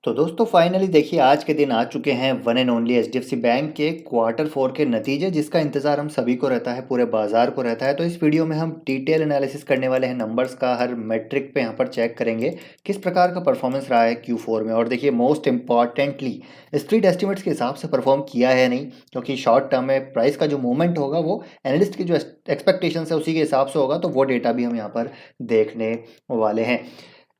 तो दोस्तों फाइनली देखिए आज के दिन आ चुके हैं one and only HDFC bank के क्वार्टर फोर के नतीजे जिसका इंतजार हम सभी को रहता है, पूरे बाजार को रहता है। तो इस वीडियो में हम डिटेल एनालिसिस करने वाले हैं, नंबर्स का हर मैट्रिक पे यहाँ पर चेक करेंगे किस प्रकार का परफॉर्मेंस रहा है क्यू फोर में। और देखिए मोस्ट इंपॉर्टेंटली स्ट्रीट एस्टिमेट्स के हिसाब से परफॉर्म किया है नहीं, क्योंकि शॉर्ट टर्म में प्राइस का जो मूवमेंट होगा वो एनालिस्ट की जो एक्सपेक्टेशन है उसी के हिसाब से होगा, तो वो डेटा भी हम यहाँ पर देखने वाले हैं।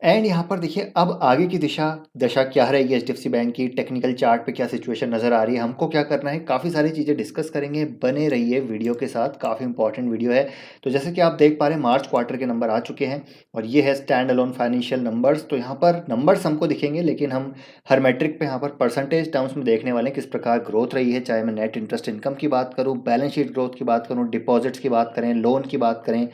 एंड यहाँ पर देखिए अब आगे की दिशा दशा क्या रहेगी एचडीएफसी बैंक की, टेक्निकल चार्ट पे क्या सिचुएशन नज़र आ रही है, हमको क्या करना है, काफ़ी सारी चीज़ें डिस्कस करेंगे। बने रहिए वीडियो के साथ, काफ़ी इंपॉर्टेंट वीडियो है। तो जैसे कि आप देख पा रहे हैं मार्च क्वार्टर के नंबर आ चुके हैं और ये है स्टैंड अलोन फाइनेंशियल नंबर्स। तो यहाँ पर नंबर्स हमको दिखेंगे, लेकिन हम हर मैट्रिक पे यहाँ पर परसेंटेज टर्म्स में देखने वाले हैं किस प्रकार ग्रोथ रही है, चाहे मैं नेट इंटरेस्ट इनकम की बात करूँ, बैलेंस शीट ग्रोथ की बात करूँ, डिपॉजिट्स की बात करें, लोन की बात करें,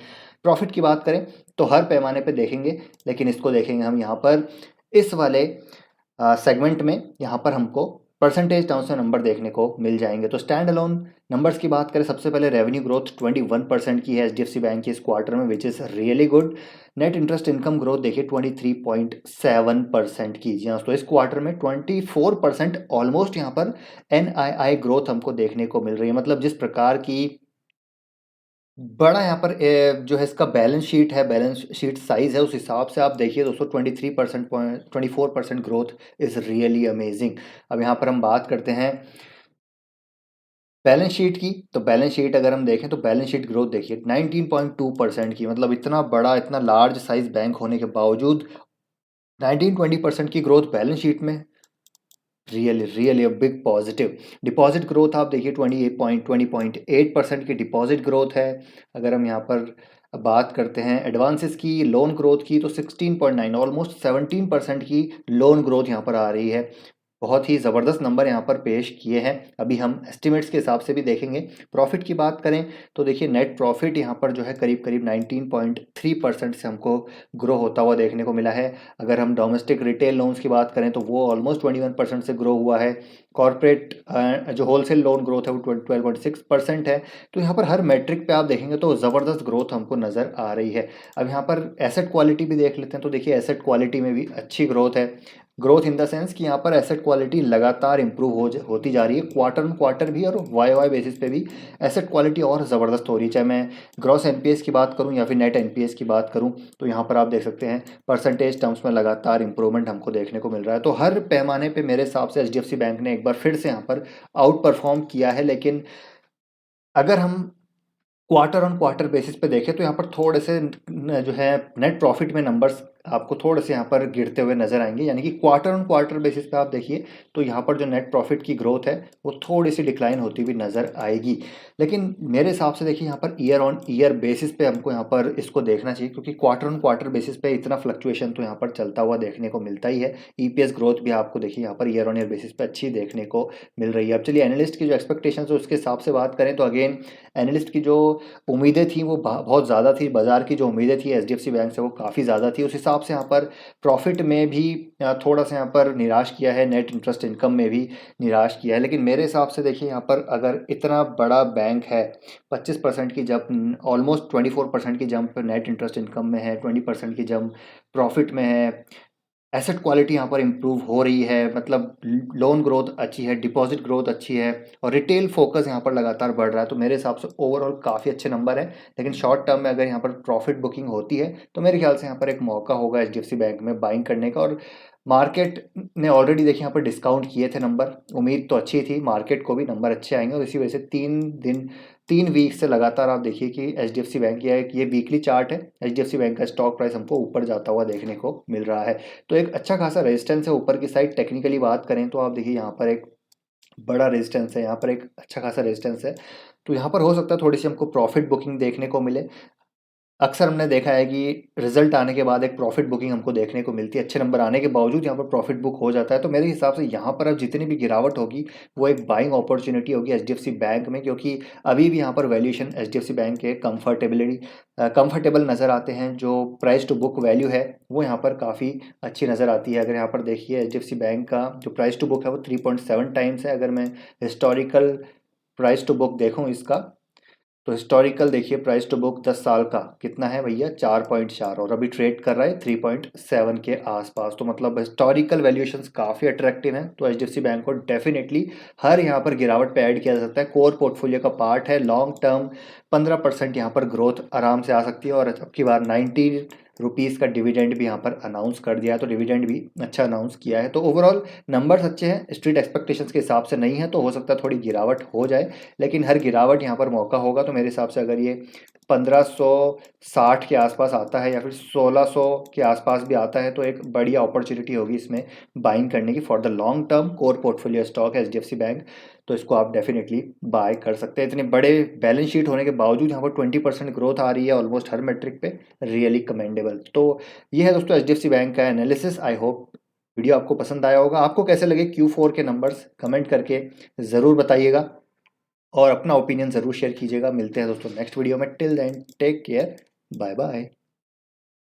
प्रॉफिट की बात करें, तो हर पैमाने पे देखेंगे। लेकिन इसको देखेंगे हम यहाँ पर इस वाले सेगमेंट में, यहाँ पर हमको परसेंटेज टर्म्स में नंबर देखने को मिल जाएंगे। तो स्टैंड अलोन नंबर्स की बात करें, सबसे पहले रेवेन्यू ग्रोथ 21% की है एचडीएफसी बैंक की इस क्वार्टर में, which is really good. Net interest income growth देखिए 23.7% की। जी हाँ, तो इस क्वार्टर में 24% ऑलमोस्ट यहाँ पर एनआईआई ग्रोथ हमको देखने को मिल रही है। मतलब जिस प्रकार की बड़ा यहाँ पर जो है इसका बैलेंस शीट है, बैलेंस शीट साइज है, उस हिसाब से आप देखिए दोस्तों 23% 24% ग्रोथ इज़ रियली अमेजिंग। अब यहाँ पर हम बात करते हैं बैलेंस शीट की। तो बैलेंस शीट अगर हम देखें तो बैलेंस शीट ग्रोथ देखिए 19.2% की। मतलब इतना बड़ा, इतना लार्ज साइज बैंक होने के बावजूद 19-20% की ग्रोथ बैलेंस शीट में, really really a big positive. Deposit growth आप देखिए 20.8% की डिपॉजिट ग्रोथ है। अगर हम यहाँ पर बात करते हैं एडवांसेस की, लोन ग्रोथ की, तो 16.9, ऑलमोस्ट 17% की लोन ग्रोथ यहाँ पर आ रही है। बहुत ही ज़बरदस्त नंबर यहाँ पर पेश किए हैं। अभी हम एस्टिमेट्स के हिसाब से भी देखेंगे। प्रॉफिट की बात करें तो देखिए नेट प्रॉफिट यहाँ पर जो है करीब करीब 19.3% से हमको ग्रो होता हुआ देखने को मिला है। अगर हम डोमेस्टिक रिटेल लोन्स की बात करें तो वो ऑलमोस्ट 21% से ग्रो हुआ है। कॉर्पोरेट जो होलसेल लोन ग्रोथ है वो 12.6% है। तो यहाँ पर हर मैट्रिक पे आप देखेंगे तो ज़बरदस्त ग्रोथ हमको नज़र आ रही है। अब यहाँ पर एसेट क्वालिटी भी देख लेते हैं। तो देखिए एसेट क्वालिटी में भी अच्छी ग्रोथ है। ग्रोथ इन द सेंस कि यहाँ पर एसेट क्वालिटी लगातार इंप्रूव होती जा रही है, क्वार्टर ऑन क्वार्टर भी और वाई वाई बेसिस पे भी एसेट क्वालिटी और ज़बरदस्त हो रही है। चाहे मैं ग्रॉस एनपीएस की बात करूँ या फिर नेट एनपीएस की बात करूँ, तो यहाँ पर आप देख सकते हैं परसेंटेज टर्म्स में लगातार इंप्रूवमेंट हमको देखने को मिल रहा है। तो हर पैमाने पे मेरे हिसाब से एचडीएफसी बैंक ने एक बार फिर से यहाँ पर आउट परफॉर्म किया है। लेकिन अगर हम क्वार्टर ऑन क्वार्टर बेसिस पे देखें तो यहाँ पर थोड़े से जो है नेट प्रॉफिट में नंबर्स आपको थोड़े से यहाँ पर गिरते हुए नजर आएंगे। यानी कि क्वार्टर ऑन क्वार्टर बेसिस पे आप देखिए तो यहाँ पर जो नेट प्रॉफिट की ग्रोथ है वो थोड़ी सी डिक्लाइन होती हुई नजर आएगी। लेकिन मेरे हिसाब से देखिए यहाँ per year on year basis पे हमको यहाँ पर इसको देखना चाहिए, क्योंकि क्वार्टर ऑन क्वार्टर बेसिस पे इतना फ्लक्चुएशन तो यहाँ पर चलता हुआ देखने को मिलता ही है। ईपीएस ग्रोथ भी आपको देखिए यहाँ per year on year basis पे अच्छी देखने को मिल रही है। अब चलिए एनालिस्ट की जो एक्सपेक्टेशन है उसके हिसाब से बात करें तो अगेन एनालिस्ट की जो उम्मीदें थी वो बहुत ज़्यादा थी। बाजार की जो उम्मीदें थी एचडीएफसी बैंक से वो काफ़ी ज़्यादा थी। उस हिसाब से यहाँ पर प्रॉफिट में भी थोड़ा सा यहाँ पर निराश किया है, नेट इंटरेस्ट इनकम में भी निराश किया है। लेकिन मेरे हिसाब से देखिए यहाँ पर अगर इतना बड़ा बैंक है, 25% की जंप, ऑलमोस्ट 24% की जंप नेट इंटरेस्ट इनकम में है, 20% की जंप प्रॉफिट में है, एसेट क्वालिटी यहाँ पर इम्प्रूव हो रही है, मतलब लोन ग्रोथ अच्छी है, डिपॉजिट ग्रोथ अच्छी है और रिटेल फोकस यहाँ पर लगातार बढ़ रहा है, तो मेरे हिसाब से ओवरऑल काफ़ी अच्छे नंबर है। लेकिन शॉर्ट टर्म में अगर यहाँ पर प्रॉफिट बुकिंग होती है तो मेरे ख्याल से यहाँ पर एक मौका होगा एचडीएफसी बैंक में बाइंग करने का। और मार्केट ने ऑलरेडी देखिए यहाँ पर डिस्काउंट किए थे नंबर, उम्मीद तो अच्छी थी मार्केट को भी नंबर अच्छे आएंगे, और इसी वजह से 3 दिन 3 वीक से लगातार आप देखिए कि एचडीएफसी बैंक या ये वीकली चार्ट है, एचडीएफसी बैंक का स्टॉक प्राइस हमको ऊपर जाता हुआ देखने को मिल रहा है। तो एक अच्छा खासा रेजिस्टेंस है ऊपर की साइड। टेक्निकली बात करें तो आप देखिए यहाँ पर एक बड़ा रेजिस्टेंस है, यहाँ पर एक अच्छा खासा रेजिस्टेंस है। तो यहाँ पर हो सकता है थोड़ी सी हमको प्रॉफिट बुकिंग देखने को मिले। अक्सर हमने देखा है कि रिजल्ट आने के बाद एक प्रॉफिट बुकिंग हमको देखने को मिलती है, अच्छे नंबर आने के बावजूद यहाँ पर प्रॉफिट बुक हो जाता है। तो मेरे हिसाब से यहाँ पर अब जितनी भी गिरावट होगी वो एक बाइंग अपॉर्चुनिटी होगी एचडीएफसी बैंक में, क्योंकि अभी भी यहाँ पर वैल्यूएशन एचडीएफसी बैंक के कंफर्टेबल नज़र आते हैं। जो प्राइस टू बुक वैल्यू है वो यहाँ पर काफ़ी अच्छी नज़र आती है। अगर यहाँ पर देखिए एचडीएफसी बैंक का जो प्राइस टू बुक है वो 3.7 टाइम्स है। अगर मैं हिस्टोरिकल प्राइस टू बुक देखूँ इसका, तो हिस्टोरिकल देखिए प्राइस टू बुक 10 साल का कितना है भैया 4.4 और अभी ट्रेड कर रहा है 3.7 के आसपास। तो मतलब हिस्टोरिकल वैल्यूएशंस काफ़ी अट्रैक्टिव हैं। तो एचडीएफसी बैंक को डेफिनेटली हर यहाँ पर गिरावट पे ऐड किया जा सकता है। कोर पोर्टफोलियो का पार्ट है। लॉन्ग टर्म 15% यहाँ पर ग्रोथ आराम से आ सकती है। और अब की बार 90 रुपीज़ का डिविडेंड भी यहाँ पर अनाउंस कर दिया है। तो डिविडेंड भी अच्छा अनाउंस किया है। तो ओवरऑल नंबर्स अच्छे हैं, स्ट्रीट एक्सपेक्टेशंस के हिसाब से नहीं है, तो हो सकता है थोड़ी गिरावट हो जाए, लेकिन हर गिरावट यहाँ पर मौका होगा। तो मेरे हिसाब से अगर ये 1560 के आसपास आता है या फिर 1600 के आसपास भी आता है तो एक बढ़िया अपॉर्चुनिटी होगी इसमें बाइंग करने की for the long term. Core portfolio stock है एचडीएफसी बैंक, तो इसको आप डेफिनेटली बाय कर सकते हैं। इतने बड़े बैलेंस शीट होने के बावजूद यहाँ पर 20% ग्रोथ आ रही है ऑलमोस्ट हर मेट्रिक पे, रियली कमेंडेबल। तो ये है दोस्तों एचडीएफसी बैंक का एनालिसिस। आई होप वीडियो आपको पसंद आया होगा। आपको कैसे लगे Q4 के नंबर्स कमेंट करके ज़रूर बताइएगा और अपना ओपिनियन ज़रूर शेयर कीजिएगा। मिलते हैं दोस्तों नेक्स्ट वीडियो में। Till then take care, bye bye.